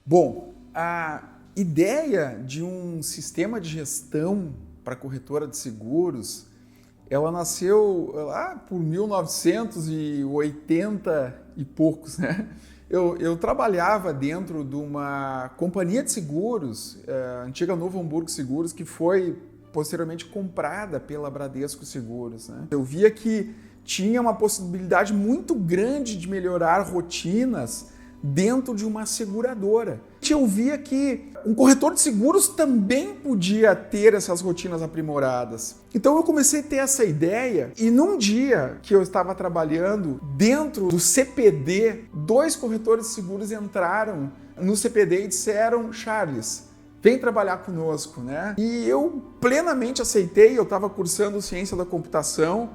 Bom, a ideia de um sistema de gestão para corretora de seguros, ela nasceu lá por 1980 e poucos, né? Eu trabalhava dentro de uma companhia de seguros, a antiga Novo Hamburgo Seguros, que foi posteriormente comprada pela Bradesco Seguros, né? Eu via que tinha uma possibilidade muito grande de melhorar rotinas dentro de uma seguradora. Eu via que um corretor de seguros também podia ter essas rotinas aprimoradas. Então eu comecei a ter essa ideia e num dia que eu estava trabalhando dentro do CPD, 2 corretores de seguros entraram no CPD e disseram: Charles, vem trabalhar conosco, né? E eu plenamente aceitei, eu estava cursando ciência da computação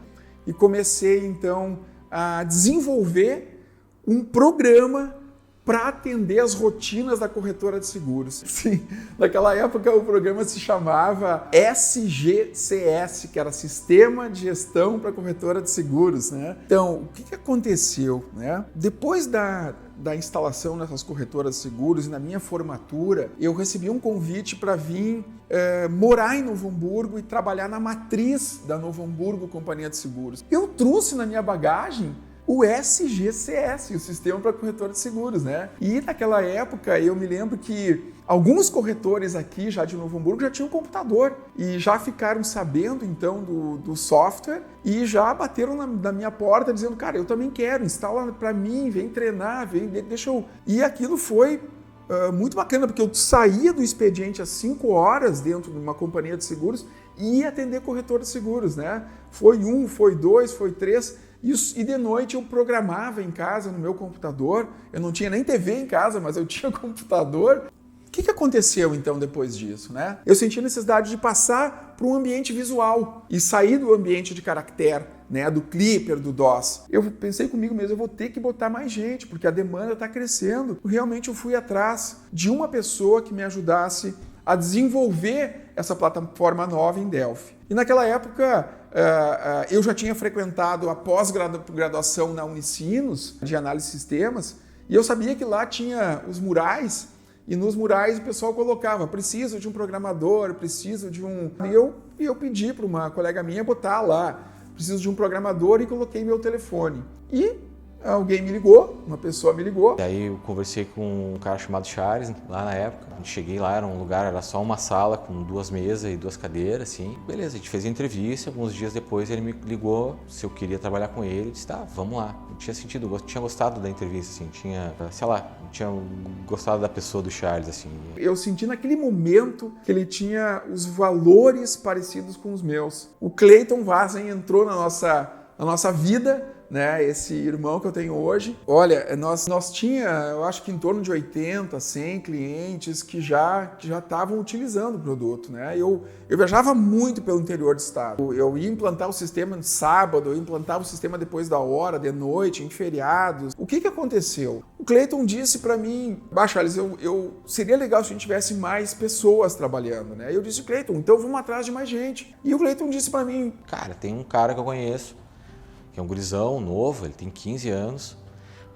e comecei então a desenvolver um programa para atender as rotinas da corretora de seguros. Sim, naquela época o programa se chamava SGCS, que era Sistema de Gestão para Corretora de Seguros, né? Então, o que aconteceu, né? Depois da instalação nessas corretoras de seguros e na minha formatura, eu recebi um convite para vir morar em Novo Hamburgo e trabalhar na matriz da Novo Hamburgo Companhia de Seguros. Eu trouxe na minha bagagem o SGCS, o Sistema para Corretor de Seguros, né? E naquela época eu me lembro que alguns corretores aqui já de Novo Hamburgo já tinham computador e já ficaram sabendo então do software e já bateram na minha porta dizendo: cara, eu também quero, instala para mim, vem treinar, deixa eu... E aquilo foi muito bacana, porque eu saía do expediente às 5 horas dentro de uma companhia de seguros e ia atender corretor de seguros, né? Foi 1, foi 2, foi 3... E de noite eu programava em casa, no meu computador. Eu não tinha nem TV em casa, mas eu tinha computador. O que aconteceu então depois disso, né? Eu senti a necessidade de passar para um ambiente visual e sair do ambiente de caractere, né? Do Clipper, do DOS. Eu pensei comigo mesmo, eu vou ter que botar mais gente, porque a demanda está crescendo. Realmente eu fui atrás de uma pessoa que me ajudasse a desenvolver essa plataforma nova em Delphi. E naquela época eu já tinha frequentado a pós-graduação na Unicinos de análise de sistemas e eu sabia que lá tinha os murais e nos murais o pessoal colocava: preciso de um programador, preciso de um... E eu pedi para uma colega minha botar lá: preciso de um programador, e coloquei meu telefone. E alguém me ligou, uma pessoa me ligou. E aí eu conversei com um cara chamado Charles, lá na época. Cheguei lá, era um lugar, era só uma sala com 2 mesas e 2 cadeiras, assim. Beleza, a gente fez a entrevista, alguns dias depois ele me ligou se eu queria trabalhar com ele. Eu disse: tá, vamos lá. Eu tinha sentido, eu tinha gostado da entrevista, assim, tinha gostado da pessoa do Charles, assim. Eu senti naquele momento que ele tinha os valores parecidos com os meus. O Clayton Vazen entrou na nossa vida, né, esse irmão que eu tenho hoje. Olha, nós tinha, eu acho que em torno de 80, 100 clientes que já estavam utilizando o produto, né? Eu viajava muito pelo interior do estado. Eu ia implantar o sistema no sábado, eu implantava o sistema depois da hora, de noite, em feriados. O que aconteceu? O Clayton disse para mim: Charles, seria legal se a gente tivesse mais pessoas trabalhando, né? Eu disse: Clayton, então vamos atrás de mais gente. E o Clayton disse para mim: cara, tem um cara que eu conheço, que é um gurizão novo, ele tem 15 anos,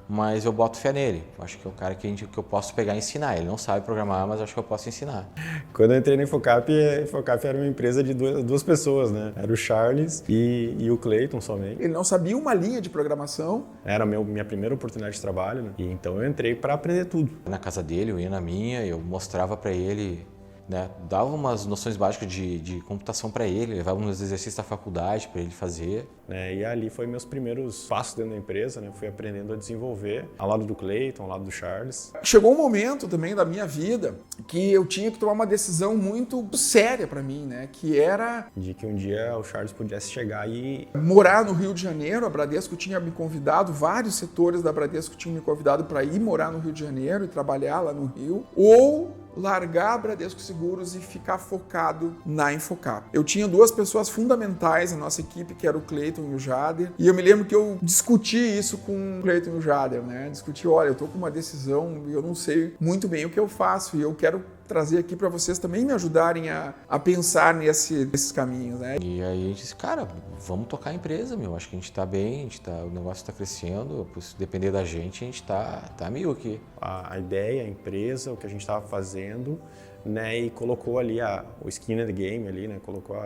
mas eu boto fé nele. Acho que é o cara que eu posso pegar e ensinar. Ele não sabe programar, mas acho que eu posso ensinar. Quando eu entrei na Infocap, a Infocap era uma empresa de duas pessoas, né? Era o Charles e o Clayton somente. Ele não sabia uma linha de programação. Era minha primeira oportunidade de trabalho, né? E então eu entrei para aprender tudo. Na casa dele, eu ia na minha, eu mostrava para ele, né, dava umas noções básicas de computação para ele, levava uns exercícios da faculdade para ele fazer. E ali foi meus primeiros passos dentro da empresa, né? Fui aprendendo a desenvolver ao lado do Clayton, ao lado do Charles. Chegou um momento também da minha vida que eu tinha que tomar uma decisão muito séria para mim, né? Que era de que um dia o Charles pudesse chegar e morar no Rio de Janeiro. A Bradesco tinha me convidado, vários setores da Bradesco tinham me convidado para ir morar no Rio de Janeiro e trabalhar lá no Rio, ou largar a Bradesco Seguros e ficar focado na Infocap. Eu tinha 2 pessoas fundamentais na nossa equipe, que era o Clayton e o Jader, e eu me lembro que eu discuti isso com o Clayton e o Jader, né? Discuti: olha, eu tô com uma decisão e eu não sei muito bem o que eu faço e eu quero trazer aqui para vocês também me ajudarem a pensar nesses caminhos, né? E aí a gente disse, cara, vamos tocar a empresa, meu. Acho que a gente tá bem, o negócio está crescendo, se depender da gente, a gente tá mil aqui. A ideia, a empresa, o que a gente estava fazendo, né? E colocou ali o skin in the game ali, né? Colocou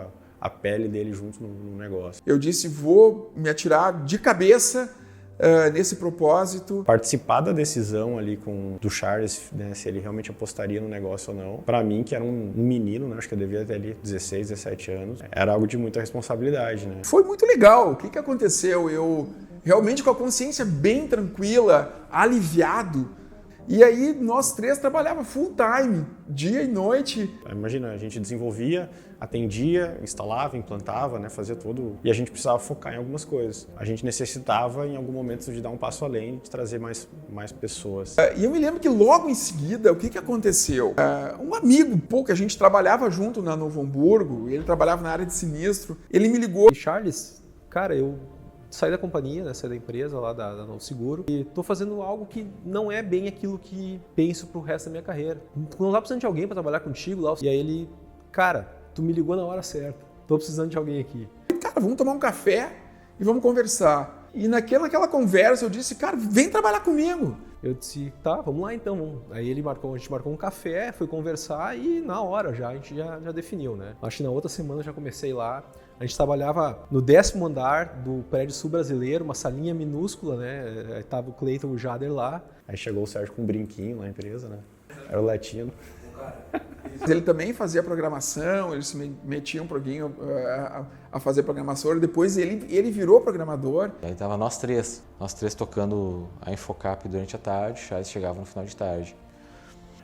a pele dele junto no negócio. Eu disse, vou me atirar de cabeça nesse propósito. Participar da decisão ali do Charles, né, se ele realmente apostaria no negócio ou não, para mim, que era um menino, né, acho que eu devia ter ali 16, 17 anos, era algo de muita responsabilidade, né? Foi muito legal. O que aconteceu? Eu realmente com a consciência bem tranquila, aliviado. E aí nós três trabalhávamos full time, dia e noite. Imagina, a gente desenvolvia, atendia, instalava, implantava, né, fazia tudo. E a gente precisava focar em algumas coisas. A gente necessitava, em algum momento, de dar um passo além, de trazer mais pessoas. E eu me lembro que logo em seguida, o que aconteceu? Um amigo, que a gente trabalhava junto na Novo Hamburgo, ele trabalhava na área de sinistro, ele me ligou. Charles, cara, eu saí da companhia, né, saí da empresa lá da Novo Seguro e tô fazendo algo que não é bem aquilo que penso pro resto da minha carreira. Não tá precisando de alguém para trabalhar contigo lá. E aí ele, cara, tu me ligou na hora certa, tô precisando de alguém aqui. Cara, vamos tomar um café e vamos conversar. E naquela conversa eu disse, cara, vem trabalhar comigo. Eu disse, tá, vamos lá então. Aí a gente marcou um café, foi conversar e na hora a gente já definiu, né? Acho que na outra semana eu já comecei lá. A gente trabalhava no 10º andar do prédio sul brasileiro, uma salinha minúscula, né? Aí tava o Cleiton e o Jader lá. Aí chegou o Sérgio com um brinquinho na empresa, né? Era o latino. Ele também fazia programação, ele se metia um pouquinho a fazer programação, depois ele virou programador. E aí tava nós três tocando a Infocap durante a tarde, o Charles chegava no final de tarde.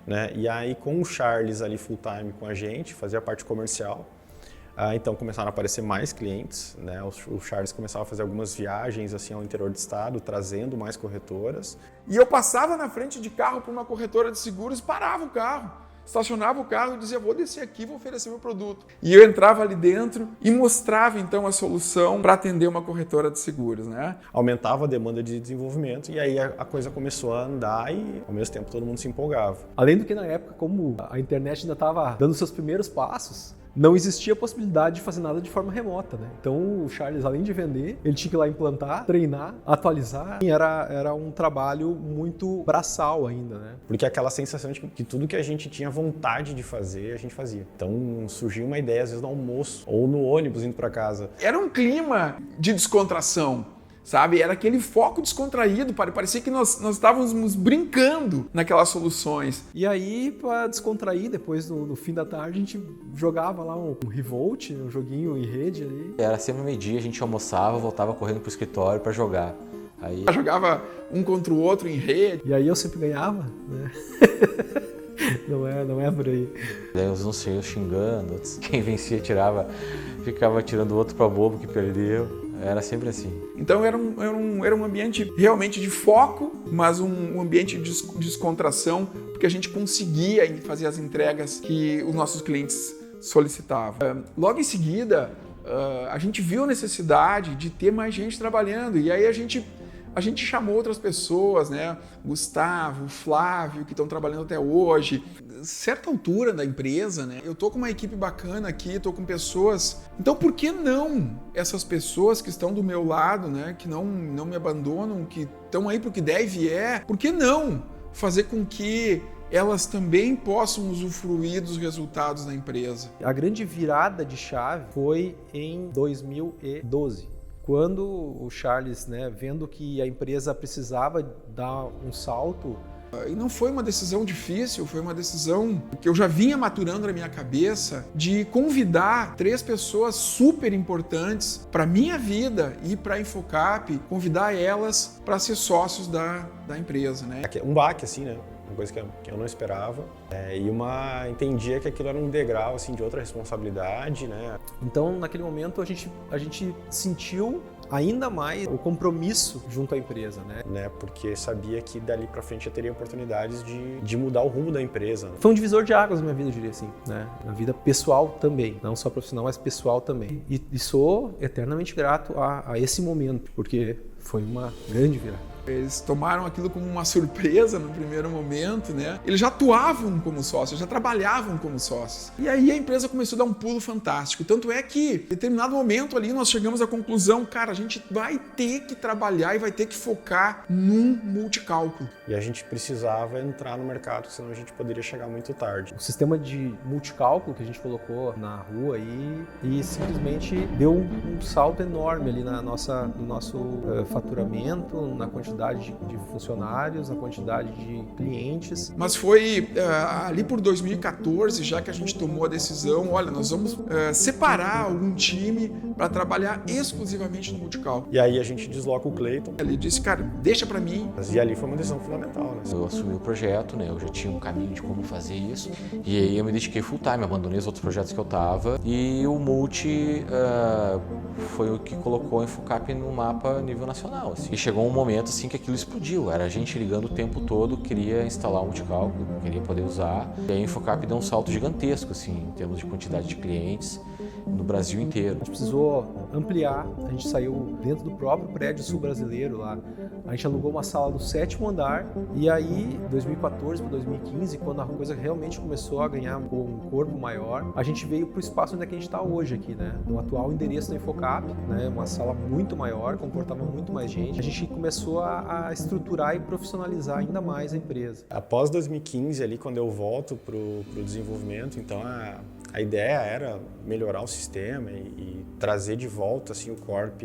Né? E aí com o Charles ali full time com a gente, fazia a parte comercial, então começaram a aparecer mais clientes, né? O Charles começava a fazer algumas viagens assim, ao interior do estado, trazendo mais corretoras. E eu passava na frente de carro para uma corretora de seguros, parava o carro, estacionava o carro e dizia, vou descer aqui, vou oferecer meu produto. E eu entrava ali dentro e mostrava então a solução para atender uma corretora de seguros, né? Aumentava a demanda de desenvolvimento e aí a coisa começou a andar e ao mesmo tempo todo mundo se empolgava. Além do que na época, como a internet ainda estava dando seus primeiros passos, não existia a possibilidade de fazer nada de forma remota, né? Então o Charles, além de vender, ele tinha que ir lá implantar, treinar, atualizar. Era um trabalho muito braçal ainda, né? Porque aquela sensação de que tudo que a gente tinha vontade de fazer, a gente fazia. Então surgia uma ideia, às vezes no almoço ou no ônibus indo para casa. Era um clima de descontração. Sabe? Era aquele foco descontraído, parecia que nós estávamos brincando naquelas soluções. E aí, para descontrair, depois no fim da tarde, a gente jogava lá um Revolt, um joguinho em rede ali. Era sempre meio-dia, a gente almoçava, voltava correndo pro escritório para jogar. Aí jogava um contra o outro em rede. E aí eu sempre ganhava, né? Não é por aí. Daí uns não xingando, outros, quem vencia ficava tirando o outro para bobo que perdeu. Era sempre assim. Então era um ambiente realmente de foco, mas um ambiente de descontração, porque a gente conseguia fazer as entregas que os nossos clientes solicitavam. Logo em seguida, a gente viu a necessidade de ter mais gente trabalhando, e aí a gente chamou outras pessoas, né? Gustavo, Flávio, que estão trabalhando até hoje. Certa altura da empresa, né? Eu tô com uma equipe bacana aqui, tô com pessoas. Então, por que não essas pessoas que estão do meu lado, né? Que não me abandonam, que estão aí pro que der e vier, por que não fazer com que elas também possam usufruir dos resultados da empresa? A grande virada de chave foi em 2012. Quando o Charles, né, vendo que a empresa precisava dar um salto. E não foi uma decisão difícil, foi uma decisão que eu já vinha maturando na minha cabeça de convidar 3 pessoas super importantes para a minha vida e para a Infocap, convidar elas para ser sócios da empresa, né? Um baque, assim, né? Uma coisa que eu não esperava. Entendia que aquilo era um degrau assim, de outra responsabilidade, né? Então, naquele momento, a gente sentiu ainda mais o compromisso junto à empresa, né? Porque sabia que dali para frente eu teria oportunidades de mudar o rumo da empresa. Foi um divisor de águas na minha vida, eu diria assim, né? Na vida pessoal também, não só profissional, mas pessoal também. E sou eternamente grato a esse momento, porque foi uma grande virada. Eles tomaram aquilo como uma surpresa no primeiro momento, né? Eles já atuavam como sócios, já trabalhavam como sócios. E aí a empresa começou a dar um pulo fantástico. Tanto é que, em determinado momento ali, nós chegamos à conclusão, cara, a gente vai ter que trabalhar e vai ter que focar num multicálculo. E a gente precisava entrar no mercado, senão a gente poderia chegar muito tarde. O sistema de multicálculo que a gente colocou na rua aí e simplesmente deu um salto enorme ali no nosso faturamento, na quantidade de funcionários, na quantidade de clientes. Mas foi ali por 2014, já que a gente tomou a decisão, olha, nós vamos separar algum time para trabalhar exclusivamente no multicálculo. E aí a gente desloca o Cleiton. Ele disse, cara, deixa para mim. E ali foi uma decisão fundamental, né? Eu assumi o projeto, né? Eu já tinha um caminho de como fazer isso. E aí eu me dediquei full time, abandonei os outros projetos que eu tava. E o Multi foi o que colocou a Infocap no mapa a nível nacional. Assim. E chegou um momento assim que aquilo explodiu. Era a gente ligando o tempo todo, queria instalar um multicálculo, queria poder usar. E aí a Infocap deu um salto gigantesco, assim, em termos de quantidade de clientes no Brasil inteiro. A gente precisou ampliar, a gente saiu dentro do próprio prédio sul brasileiro lá. A gente alugou uma sala no 7º andar e aí, 2014 para 2015, quando a coisa realmente começou a ganhar um corpo maior, a gente veio para o espaço onde é que a gente está hoje aqui, né? No atual endereço da Infocap, né? Uma sala muito maior, comportava muito mais gente. A gente começou a estruturar e profissionalizar ainda mais a empresa. Após 2015, ali, quando eu volto para o desenvolvimento, então a ideia era melhorar o sistema e trazer de volta assim, o Corp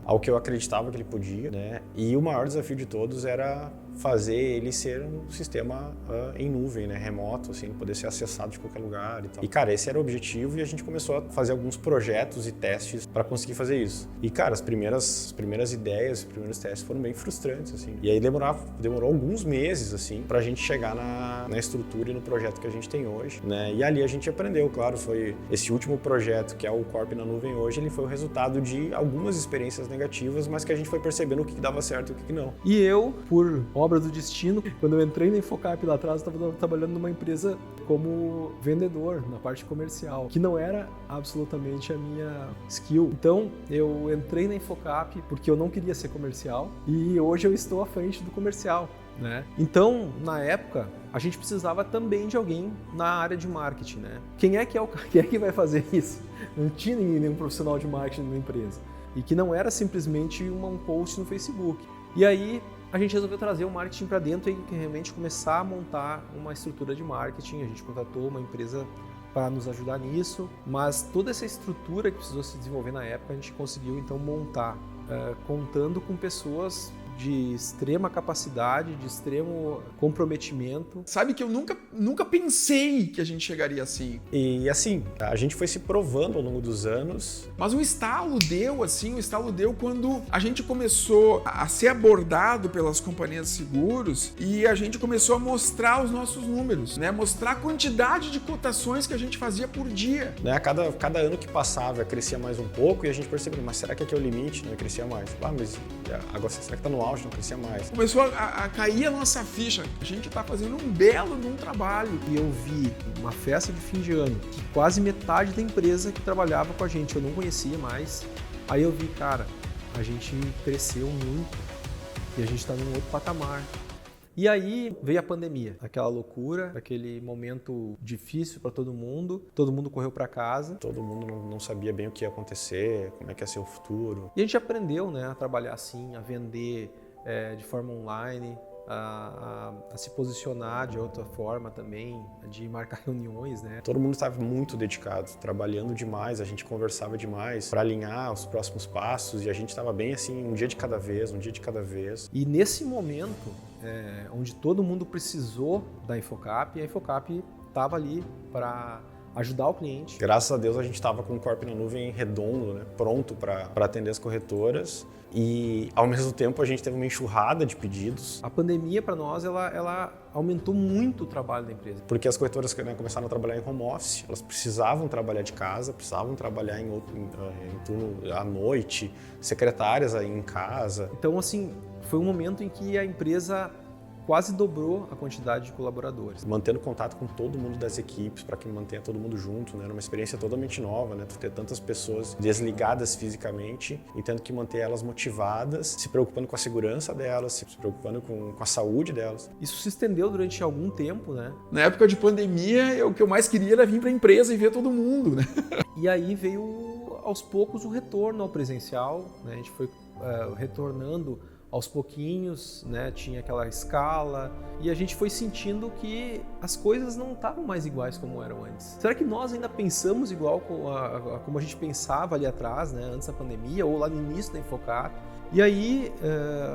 ao que eu acreditava que ele podia, né? E o maior desafio de todos era fazer ele ser um sistema em nuvem, né, remoto, assim, poder ser acessado de qualquer lugar e tal. E, cara, esse era o objetivo e a gente começou a fazer alguns projetos e testes para conseguir fazer isso. E, cara, as primeiras ideias, os primeiros testes foram bem frustrantes, assim. E aí demorou alguns meses, assim, pra gente chegar na estrutura e no projeto que a gente tem hoje, né? E ali a gente aprendeu, claro, foi esse último projeto, que é o Corp na nuvem hoje, ele foi o resultado de algumas experiências negativas, mas que a gente foi percebendo o que dava certo e o que não. E eu, por obra do destino, quando eu entrei na Infocap lá atrás, eu estava trabalhando numa empresa como vendedor, na parte comercial, que não era absolutamente a minha skill. Então, eu entrei na Infocap porque eu não queria ser comercial e hoje eu estou à frente do comercial, né? Então, na época, a gente precisava também de alguém na área de marketing, né? Quem é que vai fazer isso? Não tinha nenhum profissional de marketing na empresa. E que não era simplesmente um post no Facebook. E aí, a gente resolveu trazer o marketing para dentro e realmente começar a montar uma estrutura de marketing. A gente contratou uma empresa para nos ajudar nisso, mas toda essa estrutura que precisou se desenvolver na época, a gente conseguiu então montar, contando com pessoas de extrema capacidade, de extremo comprometimento. Sabe que eu nunca pensei que a gente chegaria assim. E assim, a gente foi se provando ao longo dos anos. Mas o estalo deu quando a gente começou a ser abordado pelas companhias de seguros e a gente começou a mostrar os nossos números, né? Mostrar a quantidade de cotações que a gente fazia por dia. Né? Cada ano que passava, crescia mais um pouco e a gente percebeu, mas será que aqui é o limite? Não crescia mais. Mas agora será que tá no auge, não crescia mais. Começou a cair a nossa ficha. A gente está fazendo um belo de um trabalho. E eu vi uma festa de fim de ano que quase metade da empresa que trabalhava com a gente eu não conhecia mais. Aí eu vi, cara, a gente cresceu muito e a gente está num outro patamar. E aí veio a pandemia, aquela loucura, aquele momento difícil para todo mundo correu para casa. Todo mundo não sabia bem o que ia acontecer, como é que ia ser o futuro. E a gente aprendeu, né, a trabalhar assim, a vender de forma online, a se posicionar de outra forma também, de marcar reuniões, né? Todo mundo estava muito dedicado, trabalhando demais, a gente conversava demais para alinhar os próximos passos e a gente estava bem assim, um dia de cada vez. E nesse momento, onde todo mundo precisou da Infocap, a Infocap estava ali para ajudar o cliente. Graças a Deus a gente estava com o Corp na nuvem redondo, né? Pronto para atender as corretoras e ao mesmo tempo a gente teve uma enxurrada de pedidos. A pandemia para nós ela aumentou muito o trabalho da empresa. Porque as corretoras começaram a trabalhar em home office, elas precisavam trabalhar de casa, precisavam trabalhar em turno à noite, secretárias aí em casa. Então assim, foi um momento em que a empresa quase dobrou a quantidade de colaboradores. Mantendo contato com todo mundo das equipes para que mantenha todo mundo junto, né? Era uma experiência totalmente nova, né? Tu ter tantas pessoas desligadas fisicamente e tendo que manter elas motivadas, se preocupando com a segurança delas, se preocupando com a saúde delas. Isso se estendeu durante algum tempo, né? Na época de pandemia, o que eu mais queria era vir para a empresa e ver todo mundo, né? E aí veio aos poucos o retorno ao presencial, né? A gente foi retornando aos pouquinhos, né? Tinha aquela escala e a gente foi sentindo que as coisas não estavam mais iguais como eram antes. Será que nós ainda pensamos igual como a gente pensava ali atrás, né? Antes da pandemia ou lá no início da Infocap? E aí,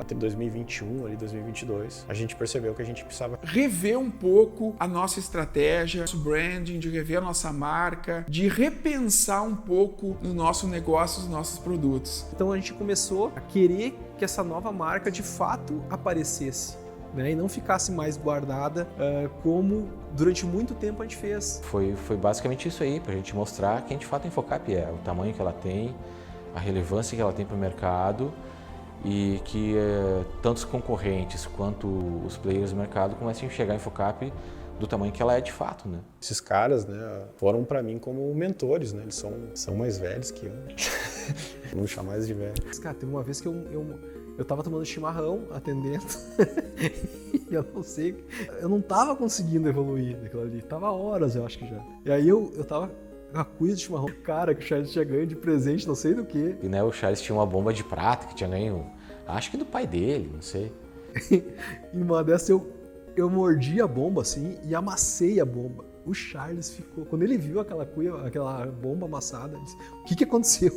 entre 2021 e 2022, a gente percebeu que a gente precisava rever um pouco a nossa estratégia, nosso branding, de rever a nossa marca, de repensar um pouco no nosso negócio, os nossos produtos. Então a gente começou a querer que essa nova marca de fato aparecesse, né? E não ficasse mais guardada como durante muito tempo a gente fez. Foi basicamente isso aí, para a gente mostrar quem de fato a Infocap é, o tamanho que ela tem, a relevância que ela tem para o mercado, e que tanto os concorrentes quanto os players do mercado comecem a enxergar a Infocap do tamanho que ela é de fato, né? Esses caras, né, foram para mim como mentores, né? Eles são mais velhos que eu. Vamos chamar eles de velho. Cara, teve uma vez que eu tava tomando chimarrão, atendendo, e eu não sei, eu não tava conseguindo evoluir naquilo ali. Tava horas, eu acho que já. E aí eu tava a cuia de chimarrão, cara, que o Charles tinha ganho de presente, não sei do que. E né, o Charles tinha uma bomba de prata que tinha ganho, acho que do pai dele, não sei. E uma dessa eu mordi a bomba assim e amassei a bomba. O Charles ficou, quando ele viu aquela cuia, aquela bomba amassada, ele disse, o que aconteceu?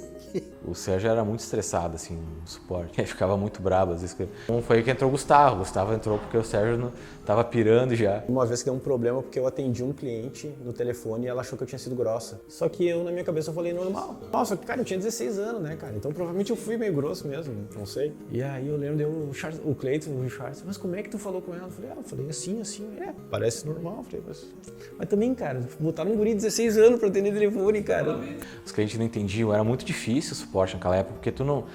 O Sérgio era muito estressado, assim, no suporte. Ele ficava muito bravo, às vezes. Então foi aí que entrou o Gustavo. O Gustavo entrou porque o Sérgio tava pirando já. Uma vez que deu um problema porque eu atendi um cliente no telefone e ela achou que eu tinha sido grossa. Só que eu, na minha cabeça, eu falei normal. Nossa, cara, eu tinha 16 anos, né, cara? Então provavelmente eu fui meio grosso mesmo, não sei. E aí eu lembro, o Cleiton, o Charles, mas como é que tu falou com ela? Eu falei assim, parece normal. Eu falei, mas também, cara, botaram um guri de 16 anos pra atender telefone, cara. Os clientes não entendiam, era muito difícil o suporte naquela época, porque tu não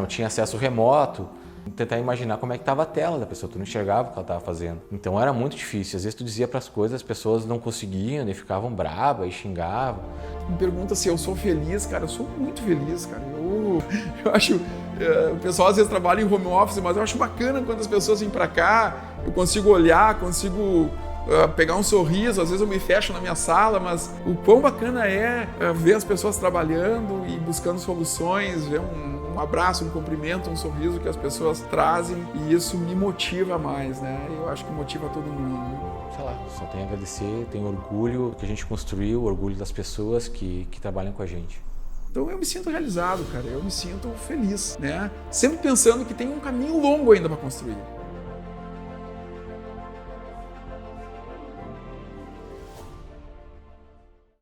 tinha acesso remoto, tentar imaginar como é que estava a tela da pessoa, tu não enxergava o que ela estava fazendo. Então era muito difícil, às vezes tu dizia para as coisas, as pessoas não conseguiam, e ficavam bravas e xingavam. Me pergunta se eu sou feliz, cara, eu sou muito feliz, cara. Eu acho, o pessoal às vezes trabalha em home office, mas eu acho bacana quando as pessoas vêm para cá, eu consigo olhar, consigo pegar um sorriso, às vezes eu me fecho na minha sala, mas o quão bacana é ver as pessoas trabalhando e buscando soluções, ver um abraço, um cumprimento, um sorriso que as pessoas trazem, e isso me motiva mais, né? Eu acho que motiva todo mundo. Sei lá, só tenho a agradecer, tenho orgulho que a gente construiu, orgulho das pessoas que trabalham com a gente. Então eu me sinto realizado, cara, eu me sinto feliz, né? Sempre pensando que tem um caminho longo ainda para construir.